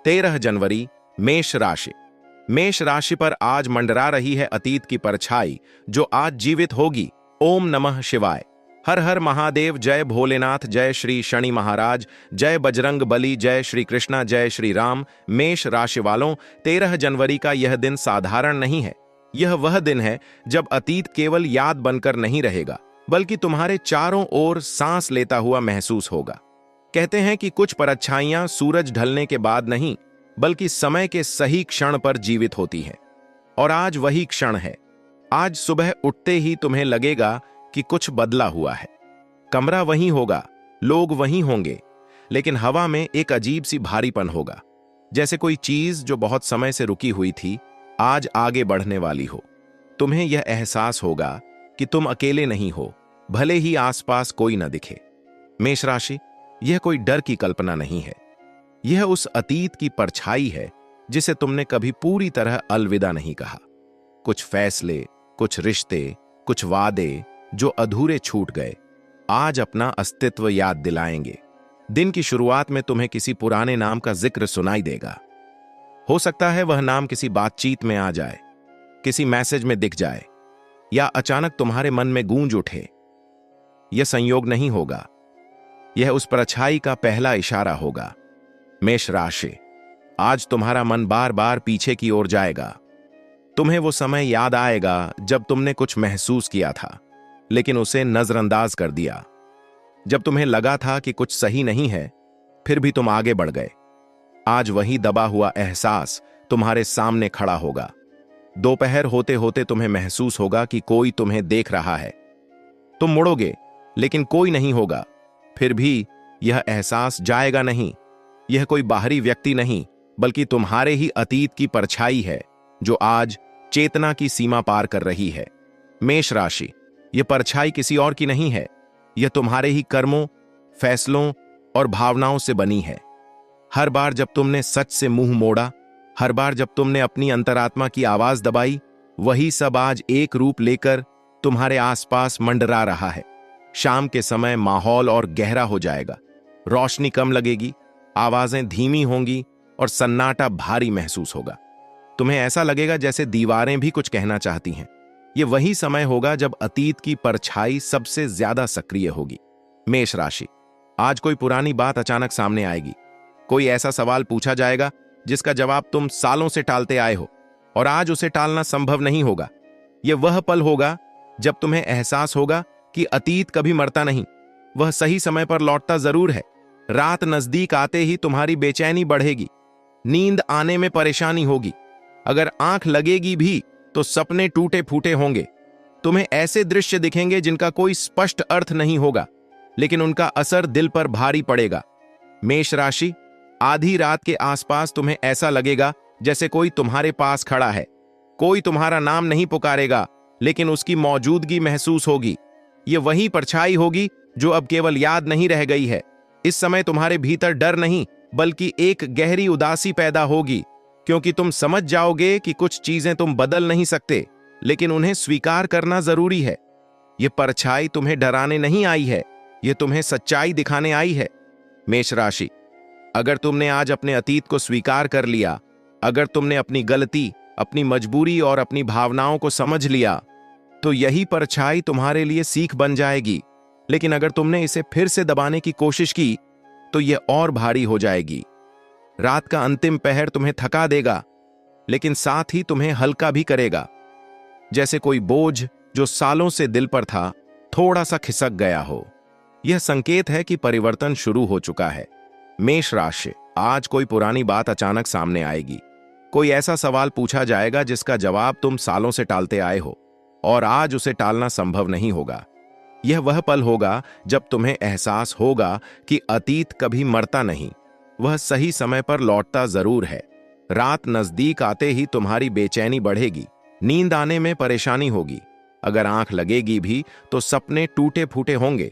13 जनवरी, मेष राशि। मेष राशि पर आज मंडरा रही है अतीत की परछाई, जो आज जीवित होगी। ओम नमः शिवाय। हर हर महादेव। जय भोलेनाथ। जय श्री शनि महाराज। जय बजरंग बली। जय श्री कृष्णा। जय श्री राम। मेष राशि वालों, 13 जनवरी का यह दिन साधारण नहीं है। यह वह दिन है जब अतीत केवल याद बनकर नहीं रहेगा, बल्कि तुम्हारे चारों ओर सांस लेता हुआ महसूस होगा। कहते हैं कि कुछ परछाइयां सूरज ढलने के बाद नहीं, बल्कि समय के सही क्षण पर जीवित होती हैं। और आज वही क्षण है। आज सुबह उठते ही तुम्हें लगेगा कि कुछ बदला हुआ है। कमरा वही होगा, लोग वही होंगे, लेकिन हवा में एक अजीब सी भारीपन होगा, जैसे कोई चीज जो बहुत समय से रुकी हुई थी आज आगे बढ़ने वाली हो। तुम्हें यह एहसास होगा कि तुम अकेले नहीं हो, भले ही आसपास कोई न दिखे। मेष राशि, यह कोई डर की कल्पना नहीं है। यह उस अतीत की परछाई है जिसे तुमने कभी पूरी तरह अलविदा नहीं कहा। कुछ फैसले, कुछ रिश्ते, कुछ वादे जो अधूरे छूट गए, आज अपना अस्तित्व याद दिलाएंगे। दिन की शुरुआत में तुम्हें किसी पुराने नाम का जिक्र सुनाई देगा। हो सकता है वह नाम किसी बातचीत में आ जाए, किसी मैसेज में दिख जाए, या अचानक तुम्हारे मन में गूंज उठे। यह संयोग नहीं होगा, यह उस परछाई का पहला इशारा होगा। मेष राशि, आज तुम्हारा मन बार बार पीछे की ओर जाएगा। तुम्हें वो समय याद आएगा जब तुमने कुछ महसूस किया था, लेकिन उसे नजरअंदाज कर दिया। जब तुम्हें लगा था कि कुछ सही नहीं है, फिर भी तुम आगे बढ़ गए। आज वही दबा हुआ एहसास तुम्हारे सामने खड़ा होगा। दोपहर होते होते तुम्हें महसूस होगा कि कोई तुम्हें देख रहा है। तुम मुड़ोगे, लेकिन कोई नहीं होगा। फिर भी यह एहसास जाएगा नहीं। यह कोई बाहरी व्यक्ति नहीं, बल्कि तुम्हारे ही अतीत की परछाई है, जो आज चेतना की सीमा पार कर रही है। मेष राशि, यह परछाई किसी और की नहीं है। यह तुम्हारे ही कर्मों, फैसलों और भावनाओं से बनी है। हर बार जब तुमने सच से मुंह मोड़ा, हर बार जब तुमने अपनी अंतरात्मा की आवाज दबाई, वही सब आज एक रूप लेकर तुम्हारे आसपास मंडरा रहा है। शाम के समय माहौल और गहरा हो जाएगा। रोशनी कम लगेगी, आवाजें धीमी होंगी और सन्नाटा भारी महसूस होगा। तुम्हें ऐसा लगेगा जैसे दीवारें भी कुछ कहना चाहती हैं। यह वही समय होगा जब अतीत की परछाई सबसे ज्यादा सक्रिय होगी। मेष राशि, आज कोई पुरानी बात अचानक सामने आएगी। कोई ऐसा सवाल पूछा जाएगा जिसका जवाब तुम सालों से टालते आए हो, और आज उसे टालना संभव नहीं होगा। यह वह पल होगा जब तुम्हें एहसास होगा कि अतीत कभी मरता नहीं, वह सही समय पर लौटता जरूर है। रात नजदीक आते ही तुम्हारी बेचैनी बढ़ेगी, नींद आने में परेशानी होगी। अगर आंख लगेगी भी तो सपने टूटे फूटे होंगे। तुम्हें ऐसे दृश्य दिखेंगे जिनका कोई स्पष्ट अर्थ नहीं होगा, लेकिन उनका असर दिल पर भारी पड़ेगा। मेष राशि, आधी रात के आसपास तुम्हें ऐसा लगेगा जैसे कोई तुम्हारे पास खड़ा है। कोई तुम्हारा नाम नहीं पुकारेगा, लेकिन उसकी मौजूदगी महसूस होगी। यह वही परछाई होगी जो अब केवल याद नहीं रह गई है। इस समय तुम्हारे भीतर डर नहीं, बल्कि एक गहरी उदासी पैदा होगी, क्योंकि तुम समझ जाओगे कि कुछ चीजें तुम बदल नहीं सकते, लेकिन उन्हें स्वीकार करना जरूरी है। यह परछाई तुम्हें डराने नहीं आई है, यह तुम्हें सच्चाई दिखाने आई है। मेष राशि, अगर तुमने आज अपने अतीत को स्वीकार कर लिया, अगर तुमने अपनी गलती, अपनी मजबूरी और अपनी भावनाओं को समझ लिया, तो यही परछाई तुम्हारे लिए सीख बन जाएगी। लेकिन अगर तुमने इसे फिर से दबाने की कोशिश की, तो यह और भारी हो जाएगी। रात का अंतिम पहर तुम्हें थका देगा, लेकिन साथ ही तुम्हें हल्का भी करेगा, जैसे कोई बोझ जो सालों से दिल पर था थोड़ा सा खिसक गया हो। यह संकेत है कि परिवर्तन शुरू हो चुका है। मेष राशि, आज कोई पुरानी बात अचानक सामने आएगी। कोई ऐसा सवाल पूछा जाएगा जिसका जवाब तुम सालों से टालते आए हो, और आज उसे टालना संभव नहीं होगा। यह वह पल होगा जब तुम्हें एहसास होगा कि अतीत कभी मरता नहीं, वह सही समय पर लौटता जरूर है। रात नजदीक आते ही तुम्हारी बेचैनी बढ़ेगी, नींद आने में परेशानी होगी। अगर आंख लगेगी भी तो सपने टूटे फूटे होंगे।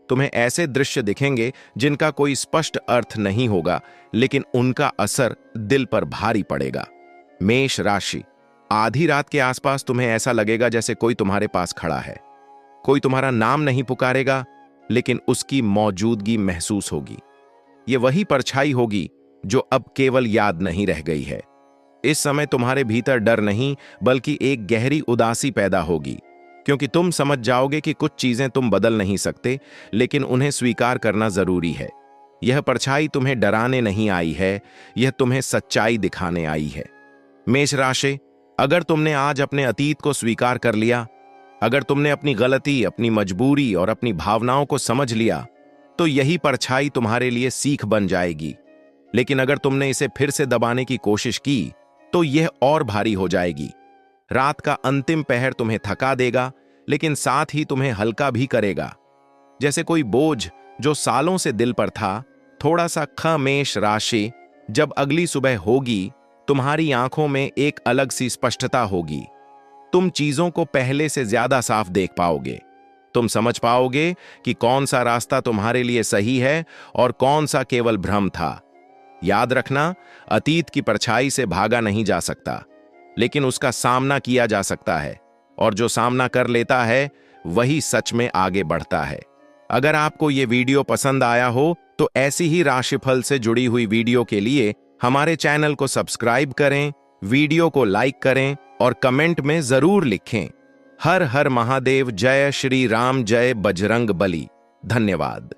तुम्हें ऐसे दृश्य दिखेंगे जिनका कोई स्पष्ट अर्थ नहीं होगा, लेकिन उनका असर दिल पर भारी पड़ेगा। मेष राशि, आधी रात के आसपास तुम्हें ऐसा लगेगा जैसे कोई तुम्हारे पास खड़ा है। कोई तुम्हारा नाम नहीं पुकारेगा, लेकिन उसकी मौजूदगी महसूस होगी। ये वही परछाई होगी जो अब केवल याद नहीं रह गई है। इस समय तुम्हारे भीतर डर नहीं बल्कि एक गहरी उदासी पैदा होगी, क्योंकि तुम समझ जाओगे कि कुछ चीजें तुम बदल नहीं सकते, लेकिन उन्हें स्वीकार करना जरूरी है। यह परछाई तुम्हें डराने नहीं आई है, यह तुम्हें सच्चाई दिखाने आई है। मेष राशि, अगर तुमने आज अपने अतीत को स्वीकार कर लिया, अगर तुमने अपनी गलती, अपनी मजबूरी और अपनी भावनाओं को समझ लिया, तो यही परछाई तुम्हारे लिए सीख बन जाएगी। लेकिन अगर तुमने इसे फिर से दबाने की कोशिश की, तो यह और भारी हो जाएगी। रात का अंतिम पहर तुम्हें थका देगा, लेकिन साथ ही तुम्हें हल्का भी करेगा, जैसे कोई बोझ जो सालों से दिल पर था थोड़ा सा। मेष राशि, जब अगली सुबह होगी, तुम्हारी आंखों में एक अलग सी स्पष्टता होगी। तुम चीजों को पहले से ज्यादा साफ देख पाओगे। तुम समझ पाओगे कि कौन सा रास्ता तुम्हारे लिए सही है और कौन सा केवल भ्रम था। याद रखना, अतीत की परछाई से भागा नहीं जा सकता, लेकिन उसका सामना किया जा सकता है, और जो सामना कर लेता है वही सच में आगे बढ़ता है। अगर आपको ये वीडियो पसंद आया हो तो ऐसी ही राशिफल से जुड़ी हुई वीडियो के लिए हमारे चैनल को सब्सक्राइब करें, वीडियो को लाइक करें और कमेंट में जरूर लिखें। हर हर महादेव, जय श्री राम, जय बजरंग बली। धन्यवाद।